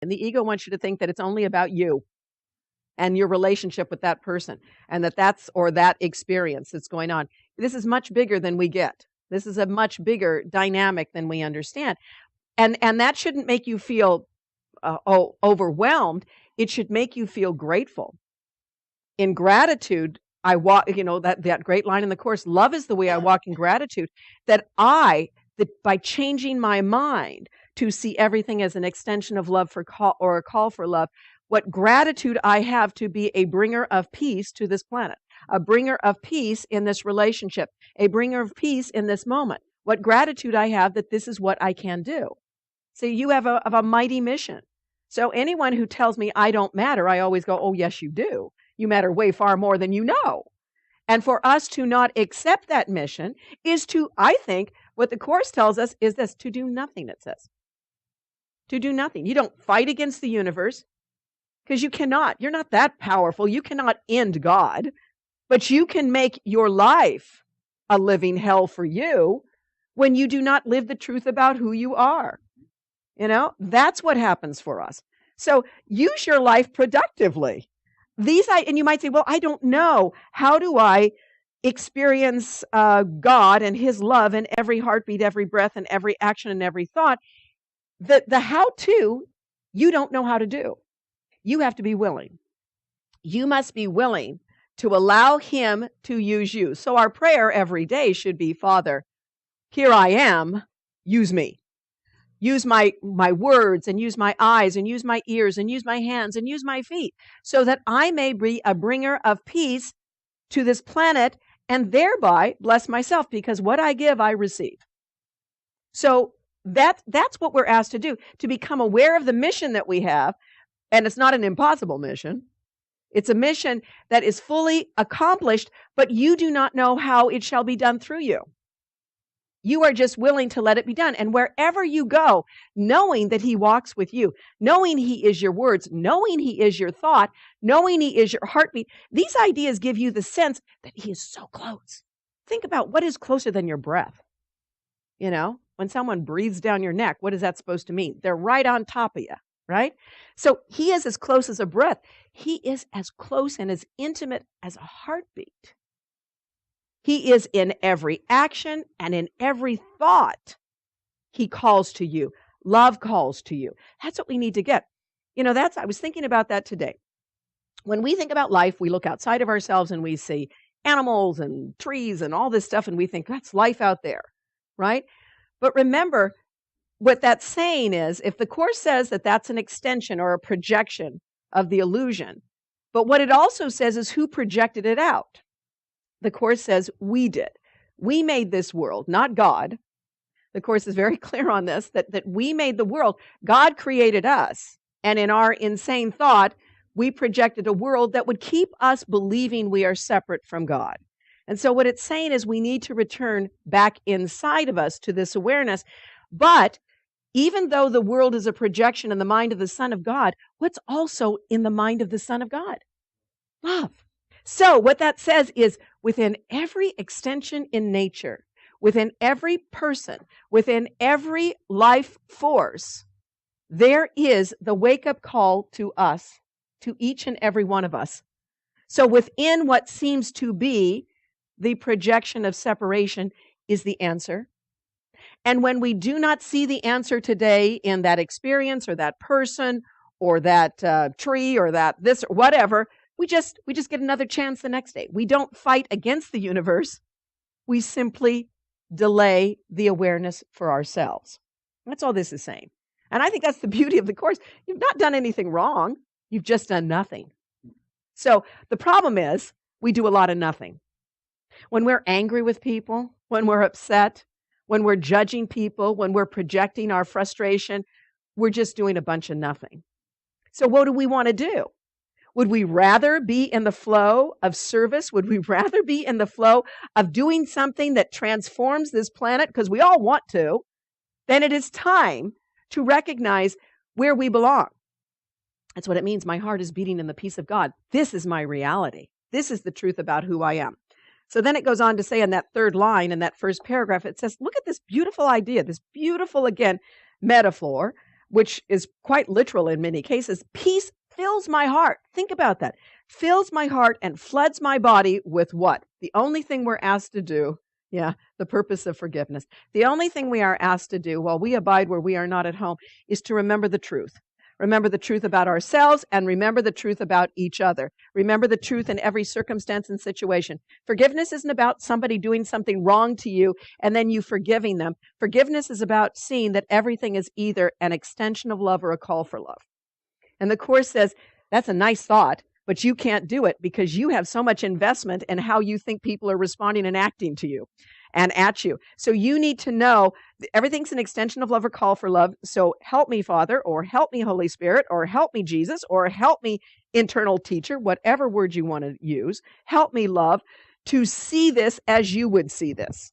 And the ego wants you to think that it's only about you and your relationship with that person, and that experience that's going on. This is much bigger than we get. This is a much bigger dynamic than we understand. And that shouldn't make you feel overwhelmed. It should make you feel grateful. In gratitude, I walk, that great line in the Course, love is the way I walk in gratitude, that by changing my mind to see everything as an extension of love or a call for love, what gratitude I have to be a bringer of peace to this planet, a bringer of peace in this relationship, a bringer of peace in this moment. What gratitude I have that this is what I can do. So you have a mighty mission. So anyone who tells me I don't matter, I always go, oh, yes, you do. You matter way far more than you know. And for us to not accept that mission is to, I think, what the Course tells us is this, to do nothing, it says. To do nothing. You don't fight against the universe because you cannot. You're not that powerful. You cannot end God, but you can make your life a living hell for you when you do not live the truth about who you are. That's what happens for us. So use your life productively. And you might say, well, I don't know. How do I experience God and his love in every heartbeat, every breath, and every action and every thought? The how-to, you don't know how to do. You have to be willing. You must be willing to allow him to use you. So our prayer every day should be, Father, here I am, use me. Use my words, and use my eyes, and use my ears, and use my hands, and use my feet, so that I may be a bringer of peace to this planet, and thereby bless myself, because what I give, I receive. So that's what we're asked to do, to become aware of the mission that we have. And it's not an impossible mission. It's a mission that is fully accomplished, but you do not know how it shall be done through you. You are just willing to let it be done. And wherever you go, knowing that he walks with you, knowing he is your words, knowing he is your thought, knowing he is your heartbeat, these ideas give you the sense that he is so close. Think about what is closer than your breath. When someone breathes down your neck, what is that supposed to mean? They're right on top of you, right? So he is as close as a breath. He is as close and as intimate as a heartbeat. He is in every action and in every thought. He calls to you. Love calls to you. That's what we need to get. I was thinking about that today. When we think about life, we look outside of ourselves and we see animals and trees and all this stuff, and we think that's life out there, right? But remember, what that's saying is, if the Course says that that's an extension or a projection of the illusion, but what it also says is who projected it out. The Course says we did. We made this world, not God. The Course is very clear on this, that we made the world. God created us. And in our insane thought, we projected a world that would keep us believing we are separate from God. And so what it's saying is we need to return back inside of us to this awareness. But even though the world is a projection in the mind of the Son of God, what's also in the mind of the Son of God? Love. So what that says is within every extension in nature, within every person, within every life force, there is the wake-up call to us, to each and every one of us. So within what seems to be the projection of separation is the answer. And when we do not see the answer today in that experience or that person or that tree or that this or whatever, we just get another chance the next day. We don't fight against the universe. We simply delay the awareness for ourselves. That's all this is saying. And I think that's the beauty of the Course. You've not done anything wrong. You've just done nothing. So the problem is we do a lot of nothing. When we're angry with people, when we're upset, when we're judging people, when we're projecting our frustration, we're just doing a bunch of nothing. So what do we want to do? Would we rather be in the flow of service? Would we rather be in the flow of doing something that transforms this planet? Because we all want to. Then it is time to recognize where we belong. That's what it means. My heart is beating in the peace of God. This is my reality. This is the truth about who I am. So then it goes on to say in that third line, in that first paragraph, it says, look at this beautiful idea, this beautiful, again, metaphor which is quite literal in many cases, peace fills my heart. Think about that. Fills my heart and floods my body with what? The only thing we're asked to do, yeah, the purpose of forgiveness. The only thing we are asked to do while we abide where we are not at home is to remember the truth. Remember the truth about ourselves and remember the truth about each other. Remember the truth in every circumstance and situation. Forgiveness isn't about somebody doing something wrong to you and then you forgiving them. Forgiveness is about seeing that everything is either an extension of love or a call for love. And the Course says, that's a nice thought, but you can't do it because you have so much investment in how you think people are responding and acting to you and at you. So you need to know everything's an extension of love or call for love. So help me, Father, or help me, Holy Spirit, or help me, Jesus, or help me, internal teacher, whatever word you want to use. Help me, love, to see this as you would see this.